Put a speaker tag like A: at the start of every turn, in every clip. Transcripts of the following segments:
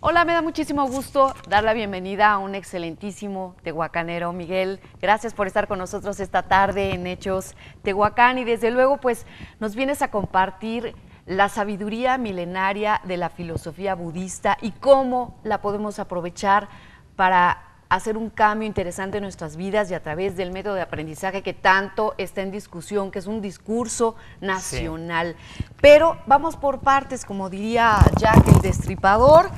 A: Hola, me da muchísimo gusto dar la bienvenida a un excelentísimo tehuacanero, Miguel. Gracias por estar con nosotros esta tarde en Hechos Tehuacán y desde luego pues nos vienes a compartir la sabiduría milenaria de la filosofía budista y cómo la podemos aprovechar para hacer un cambio interesante en nuestras vidas y a través del método de aprendizaje que tanto está en discusión, que es un discurso nacional. Sí. Pero vamos por partes, como diría Jack el Destripador.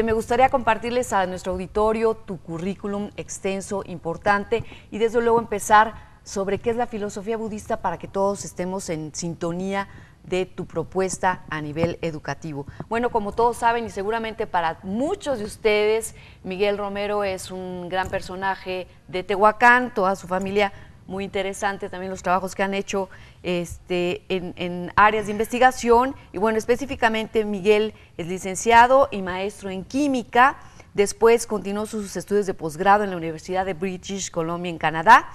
A: Me gustaría compartirles a nuestro auditorio tu currículum extenso, importante, y desde luego empezar sobre qué es la filosofía budista para que todos estemos en sintonía de tu propuesta a nivel educativo. Bueno, como todos saben y seguramente para muchos de ustedes, Miguel Romero es un gran personaje de Tehuacán, toda su familia muy interesante, también los trabajos que han hecho en áreas de investigación. Y bueno, específicamente Miguel es licenciado y maestro en química, después continuó sus estudios de posgrado en la Universidad de British Columbia en Canadá,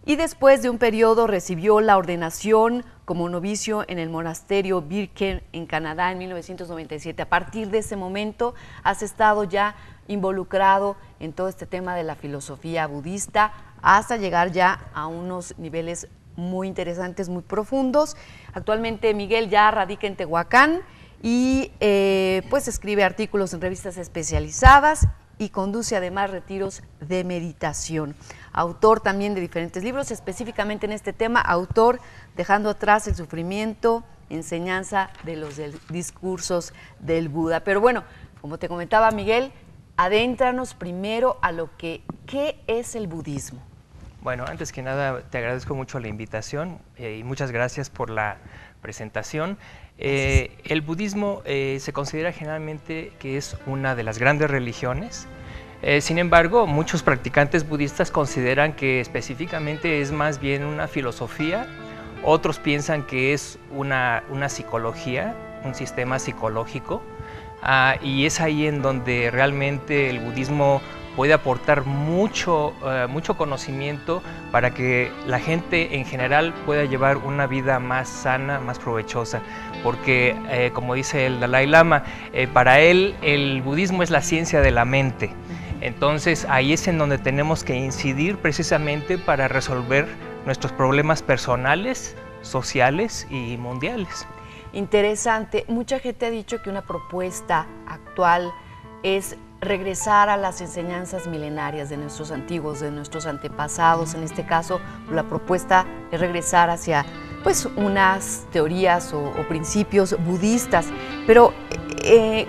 A: y después de un periodo recibió la ordenación como novicio en el monasterio Birken en Canadá en 1997. A partir de ese momento has estado ya involucrado en todo este tema de la filosofía budista hasta llegar ya a unos niveles muy interesantes, muy profundos. Actualmente Miguel ya radica en Tehuacán y pues escribe artículos en revistas especializadas y conduce además retiros de meditación. Autor también de diferentes libros, específicamente en este tema, autor Dejando atrás el sufrimiento, enseñanza de los discursos del Buda. Pero bueno, como te comentaba Miguel, adéntranos primero a lo ¿qué es el budismo?
B: Bueno, antes que nada te agradezco mucho la invitación y muchas gracias por la presentación. El budismo se considera generalmente que es una de las grandes religiones. Sin embargo, muchos practicantes budistas consideran que específicamente es más bien una filosofía, otros piensan que es una psicología, un sistema psicológico, y es ahí en donde realmente el budismo puede aportar mucho conocimiento para que la gente en general pueda llevar una vida más sana, más provechosa, porque como dice el Dalai Lama, para él el budismo es la ciencia de la mente. Entonces ahí es en donde tenemos que incidir precisamente para resolver nuestros problemas personales, sociales y mundiales.
A: Interesante. Mucha gente ha dicho que una propuesta actual es regresar a las enseñanzas milenarias de nuestros antiguos, de nuestros antepasados. En este caso, la propuesta es regresar hacia pues unas teorías o principios budistas. Pero,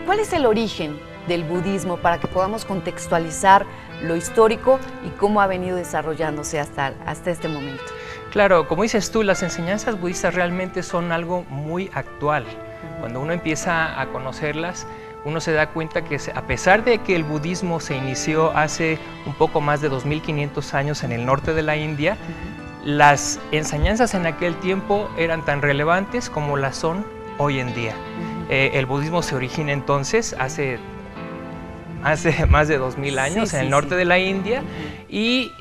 A: ¿cuál es el origen del budismo para que podamos contextualizar lo histórico y cómo ha venido desarrollándose hasta este momento?
B: Claro, como dices tú, las enseñanzas budistas realmente son algo muy actual. Cuando uno empieza a conocerlas, uno se da cuenta que a pesar de que el budismo se inició hace un poco más de 2500 años en el norte de la India, las enseñanzas en aquel tiempo eran tan relevantes como las son hoy en día. El budismo se origina entonces hace más de 2000 años en el norte de la India y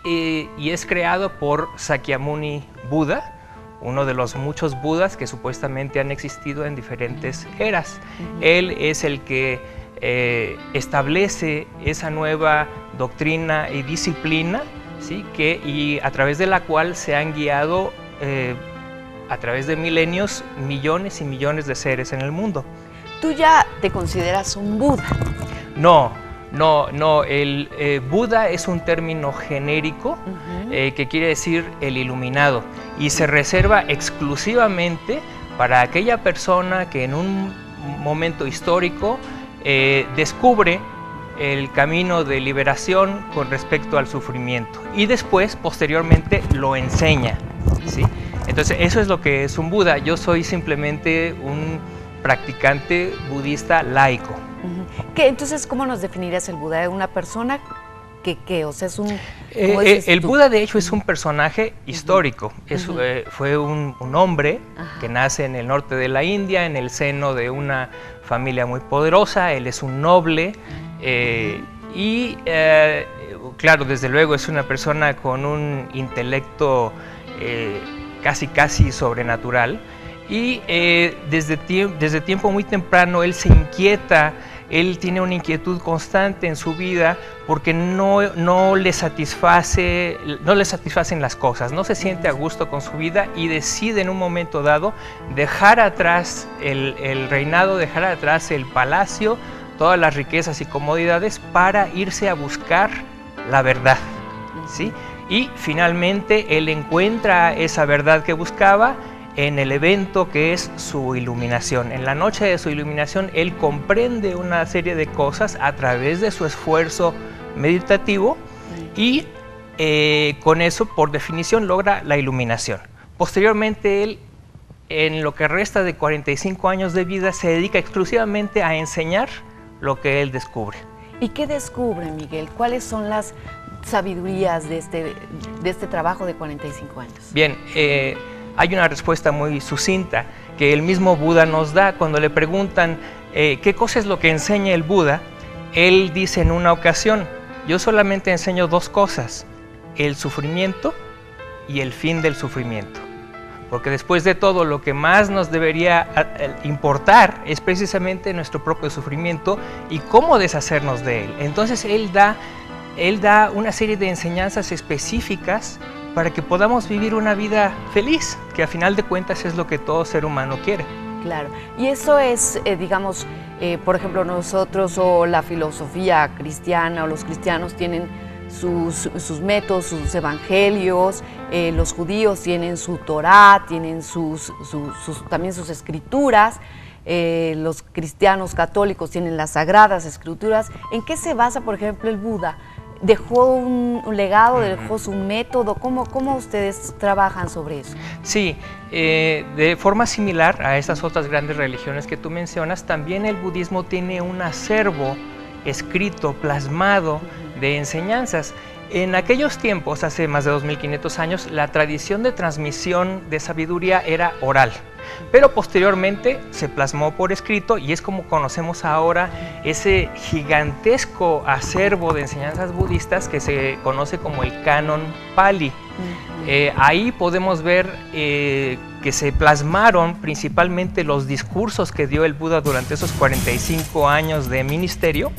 B: es creado por Sakyamuni Buda, uno de los muchos Budas que supuestamente han existido en diferentes eras. Él es el que establece esa nueva doctrina y disciplina, ¿sí? Y a través de la cual se han guiado a través de milenios millones y millones de seres en el mundo.
A: ¿Tú ya te consideras un Buda?
B: No, el Buda es un término genérico que quiere decir el iluminado y se reserva exclusivamente para aquella persona que en un momento histórico descubre el camino de liberación con respecto al sufrimiento y después, posteriormente, lo enseña, ¿sí? Entonces, eso es lo que es un Buda. Yo soy simplemente un practicante budista laico.
A: Entonces, ¿cómo nos definirías el Buda? ¿Una persona que o sea, es un...?
B: El Buda, de hecho, es un personaje histórico. Fue un hombre que nace en el norte de la India, en el seno de una familia muy poderosa. Él es un noble claro, desde luego es una persona con un intelecto casi sobrenatural. Y desde tiempo muy temprano él se inquieta él tiene una inquietud constante en su vida porque no le satisfacen las cosas, no se siente a gusto con su vida y decide en un momento dado dejar atrás el reinado, dejar atrás el palacio, todas las riquezas y comodidades para irse a buscar la verdad, ¿sí? Y finalmente él encuentra esa verdad que buscaba en el evento que es su iluminación. En la noche de su iluminación, él comprende una serie de cosas a través de su esfuerzo meditativo y con eso, por definición, logra la iluminación. Posteriormente, él, en lo que resta de 45 años de vida, se dedica exclusivamente a enseñar lo que él descubre.
A: ¿Y qué descubre, Miguel? ¿Cuáles son las sabidurías de este trabajo de 45 años?
B: Bien, hay una respuesta muy sucinta que el mismo Buda nos da cuando le preguntan qué cosa es lo que enseña el Buda. Él dice en una ocasión: yo solamente enseño dos cosas, el sufrimiento y el fin del sufrimiento. Porque después de todo, lo que más nos debería importar es precisamente nuestro propio sufrimiento y cómo deshacernos de él. Entonces él da una serie de enseñanzas específicas para que podamos vivir una vida feliz, que a final de cuentas es lo que todo ser humano quiere.
A: Claro, y eso es, digamos, por ejemplo, nosotros o la filosofía cristiana o los cristianos tienen sus métodos, sus evangelios, los judíos tienen su Torá, tienen también sus escrituras, los cristianos católicos tienen las sagradas escrituras. ¿En qué se basa, por ejemplo, el Buda? ¿Dejó un legado, dejó su método? ¿Cómo ustedes trabajan sobre eso?
B: Sí, de forma similar a estas otras grandes religiones que tú mencionas, también el budismo tiene un acervo escrito, plasmado de enseñanzas. En aquellos tiempos, hace más de 2500 años, la tradición de transmisión de sabiduría era oral, pero posteriormente se plasmó por escrito y es como conocemos ahora ese gigantesco acervo de enseñanzas budistas que se conoce como el Canon Pali. Ahí podemos ver que se plasmaron principalmente los discursos que dio el Buda durante esos 45 años de ministerio,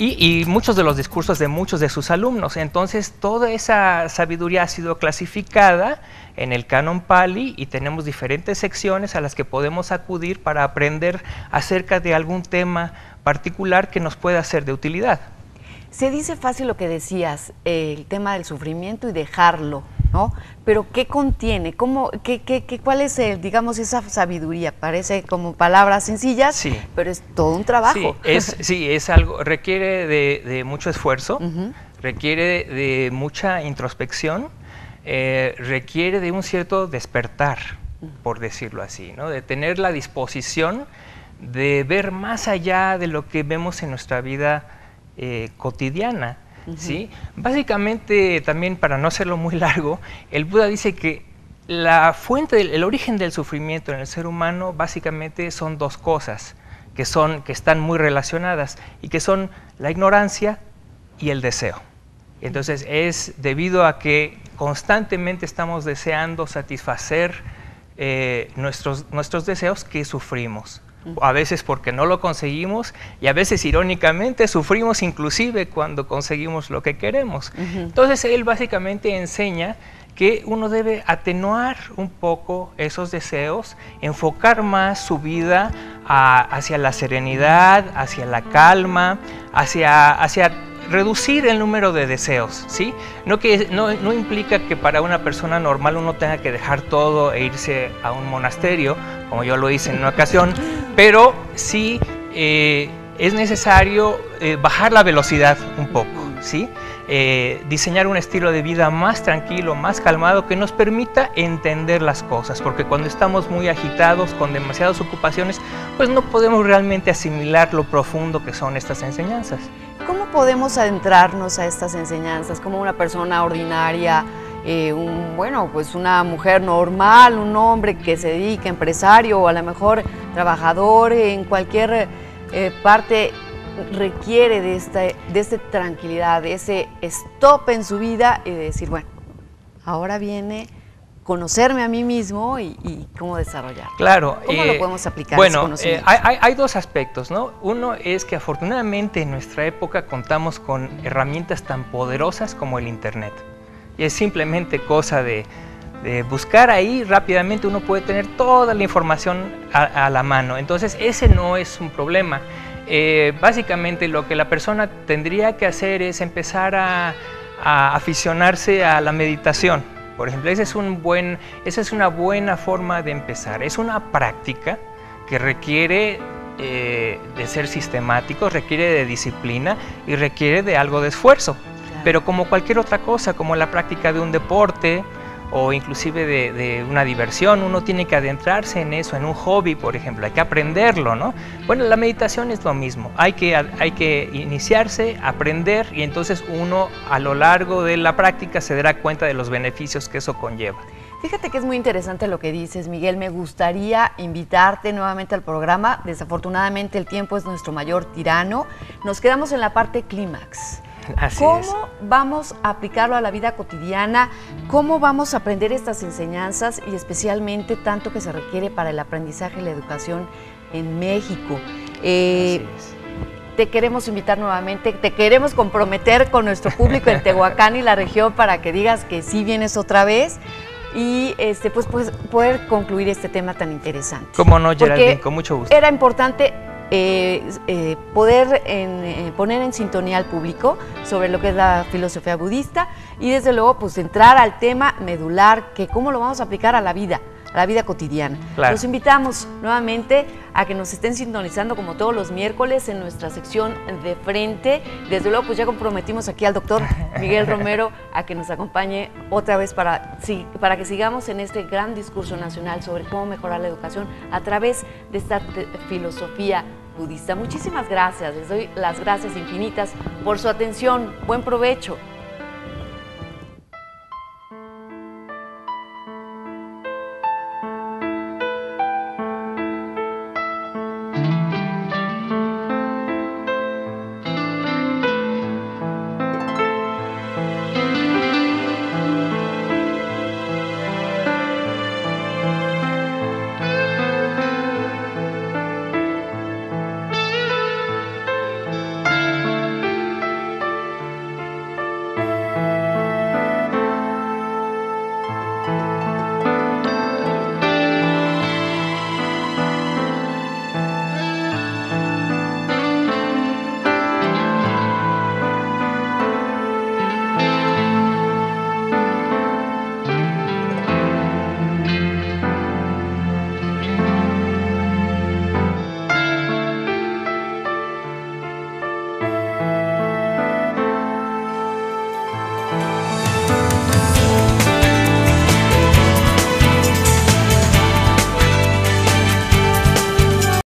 B: y muchos de los discursos de muchos de sus alumnos. Entonces toda esa sabiduría ha sido clasificada en el Canon Pali y tenemos diferentes secciones a las que podemos acudir para aprender acerca de algún tema particular que nos pueda ser de utilidad.
A: Se dice fácil lo que decías, el tema del sufrimiento y dejarlo, ¿no? Pero ¿qué contiene? ¿Cuál es, digamos, esa sabiduría? Parece como palabras sencillas, sí, pero es todo un trabajo.
B: Sí, es algo, requiere de mucho esfuerzo, requiere de mucha introspección, requiere de un cierto despertar, por decirlo así, ¿no? De tener la disposición de ver más allá de lo que vemos en nuestra vida cotidiana. ¿Sí? Básicamente, también para no hacerlo muy largo, el Buda dice que la fuente, el origen del sufrimiento en el ser humano básicamente son dos cosas que están muy relacionadas y que son la ignorancia y el deseo. Entonces es debido a que constantemente estamos deseando satisfacer nuestros deseos que sufrimos. A veces porque no lo conseguimos y a veces irónicamente sufrimos inclusive cuando conseguimos lo que queremos. Entonces él básicamente enseña que uno debe atenuar un poco esos deseos, enfocar más su vida hacia la serenidad, hacia la calma, hacia reducir el número de deseos, ¿sí? No implica que para una persona normal uno tenga que dejar todo e irse a un monasterio, como yo lo hice en una ocasión, pero sí es necesario bajar la velocidad un poco, ¿sí? Diseñar un estilo de vida más tranquilo, más calmado, que nos permita entender las cosas, porque cuando estamos muy agitados, con demasiadas ocupaciones, pues no podemos realmente asimilar lo profundo que son estas enseñanzas.
A: ¿Cómo podemos adentrarnos a estas enseñanzas como una persona ordinaria, pues una mujer normal, un hombre que se dedica, empresario o a lo mejor trabajador en cualquier parte, requiere de esta tranquilidad, de ese stop en su vida y de decir, bueno, ahora viene conocerme a mí mismo y cómo desarrollarlo.
B: Claro.
A: ¿Cómo lo podemos aplicar?
B: Bueno, hay dos aspectos, ¿no? Uno es que afortunadamente en nuestra época contamos con herramientas tan poderosas como el Internet. Y es simplemente cosa de buscar ahí rápidamente, uno puede tener toda la información a la mano. Entonces ese no es un problema. Básicamente lo que la persona tendría que hacer es empezar a aficionarse a la meditación. Por ejemplo, esa es una buena forma de empezar. Es una práctica que requiere de ser sistemático, requiere de disciplina y requiere de algo de esfuerzo. Claro. Pero como cualquier otra cosa, como la práctica de un deporte o inclusive de una diversión, uno tiene que adentrarse en eso, en un hobby, por ejemplo, hay que aprenderlo, ¿no? Bueno, la meditación es lo mismo, hay que iniciarse, aprender, y entonces uno a lo largo de la práctica se dará cuenta de los beneficios que eso conlleva.
A: Fíjate que es muy interesante lo que dices, Miguel. Me gustaría invitarte nuevamente al programa. Desafortunadamente el tiempo es nuestro mayor tirano. Nos quedamos en la parte clímax. ¿Cómo vamos a aplicarlo a la vida cotidiana? ¿Cómo vamos a aprender estas enseñanzas y especialmente tanto que se requiere para el aprendizaje y la educación en México? Te queremos invitar nuevamente, te queremos comprometer con nuestro público en Tehuacán y la región para que digas que sí vienes otra vez y pues poder concluir este tema tan interesante.
B: Cómo no, Geraldine, con mucho gusto.
A: Era importante poder poner en sintonía al público sobre lo que es la filosofía budista y desde luego pues entrar al tema medular, que cómo lo vamos a aplicar a la vida cotidiana. Claro. Los invitamos nuevamente a que nos estén sintonizando como todos los miércoles en nuestra sección de frente. Desde luego pues ya comprometimos aquí al doctor Miguel Romero a que nos acompañe otra vez para que sigamos en este gran discurso nacional sobre cómo mejorar la educación a través de esta filosofía budista. Muchísimas gracias, les doy las gracias infinitas por su atención. Buen provecho.